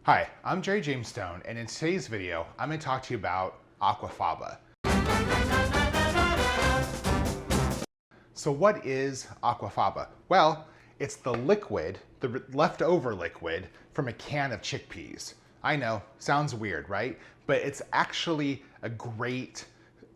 Hi, I'm Jerry James Stone, and in today's video, I'm going to talk to you about Aquafaba. So what is Aquafaba? Well, it's the liquid, the leftover liquid from a can of chickpeas. I know, sounds weird, right? But it's actually a great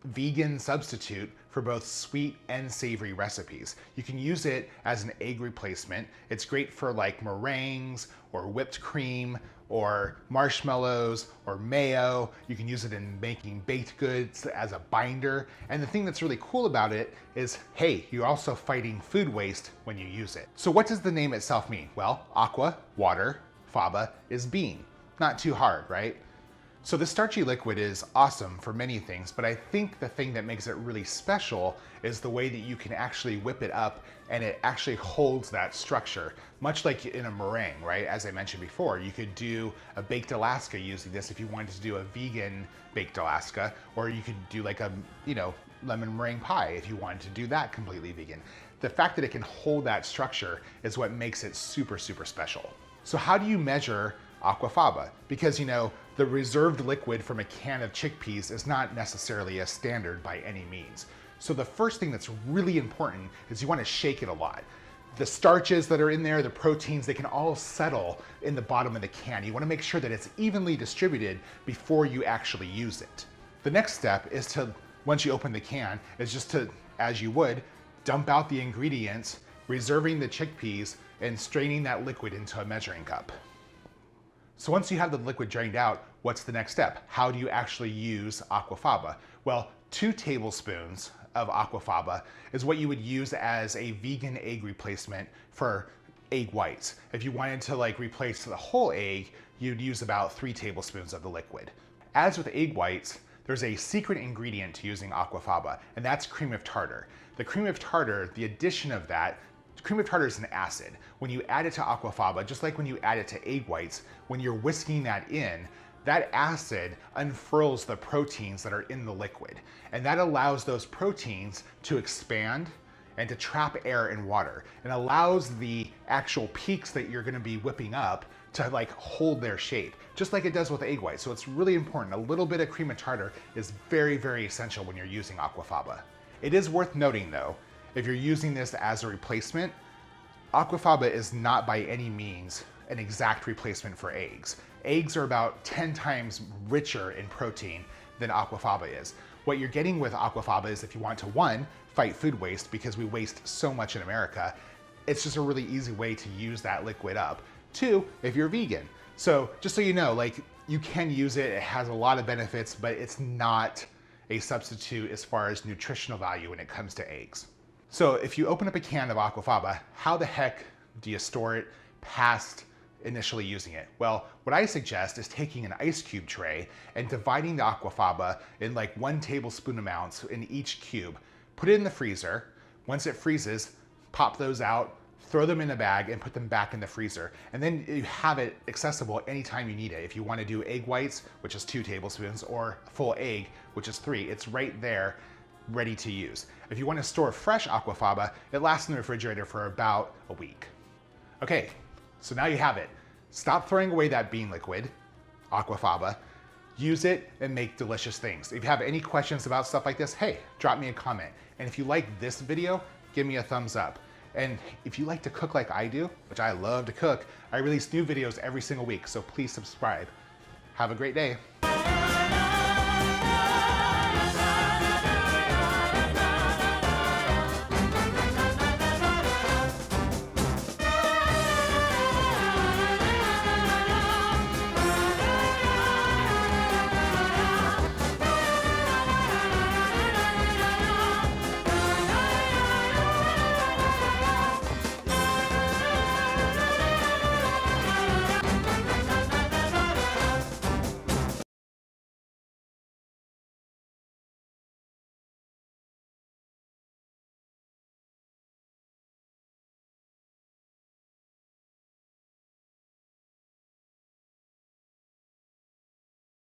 vegan substitute for both sweet and savory recipes. You can use it as an egg replacement. It's great for like meringues or whipped cream or marshmallows or mayo. You can use it in making baked goods as a binder. And the thing that's really cool about it is, hey, you're also fighting food waste when you use it. So what does the name itself mean? Well, aqua, water, faba is bean. Not too hard, right? So the starchy liquid is awesome for many things, but I think the thing that makes it really special is the way that you can actually whip it up and it actually holds that structure, much like in a meringue, right? As I mentioned before, you could do a baked Alaska using this if you wanted to do a vegan baked Alaska, or you could do like a, lemon meringue pie if you wanted to do that completely vegan. The fact that it can hold that structure is what makes it super, super special. So how do you measure Aquafaba? Because the reserved liquid from a can of chickpeas is not necessarily a standard by any means. So the first thing that's really important is you want to shake it a lot. The starches that are in there, the proteins, they can all settle in the bottom of the can. You want to make sure that it's evenly distributed before you actually use it. The next step is to, once you open the can, is just to, as you would, dump out the ingredients, reserving the chickpeas, and straining that liquid into a measuring cup. So once you have the liquid drained out, what's the next step? How do you actually use Aquafaba? Well, 2 tablespoons of Aquafaba is what you would use as a vegan egg replacement for egg whites. If you wanted to replace the whole egg, you'd use about 3 tablespoons of the liquid. As with egg whites, there's a secret ingredient to using Aquafaba, and that's cream of tartar. The cream of tartar, the addition of that, cream of tartar is an acid. When you add it to Aquafaba, just like when you add it to egg whites, when you're whisking that in, that acid unfurls the proteins that are in the liquid. And that allows those proteins to expand and to trap air and water. And allows the actual peaks that you're gonna be whipping up to hold their shape, just like it does with egg whites. So it's really important. A little bit of cream of tartar is very, very essential when you're using Aquafaba. It is worth noting though, if you're using this as a replacement, Aquafaba is not by any means an exact replacement for eggs. Eggs are about 10 times richer in protein than Aquafaba is. What you're getting with Aquafaba is if you want to, 1, fight food waste because we waste so much in America, it's just a really easy way to use that liquid up. 2, if you're vegan. So just so you know, you can use it, it has a lot of benefits, but it's not a substitute as far as nutritional value when it comes to eggs. So if you open up a can of Aquafaba, how the heck do you store it past initially using it? Well, what I suggest is taking an ice cube tray and dividing the Aquafaba in 1 tablespoon amounts in each cube. Put it in the freezer. Once it freezes, pop those out, throw them in a bag and put them back in the freezer. And then you have it accessible anytime you need it. If you want to do egg whites, which is 2 tablespoons, or full egg, which is 3, it's right there, ready to use. If you want to store fresh Aquafaba, it lasts in the refrigerator for about a week. Okay, so now you have it. Stop throwing away that bean liquid, Aquafaba. Use it and make delicious things. If you have any questions about stuff like this, hey, drop me a comment. And if you like this video, give me a thumbs up. And if you like to cook like I do, which I love to cook, I release new videos every single week, so please subscribe. Have a great day.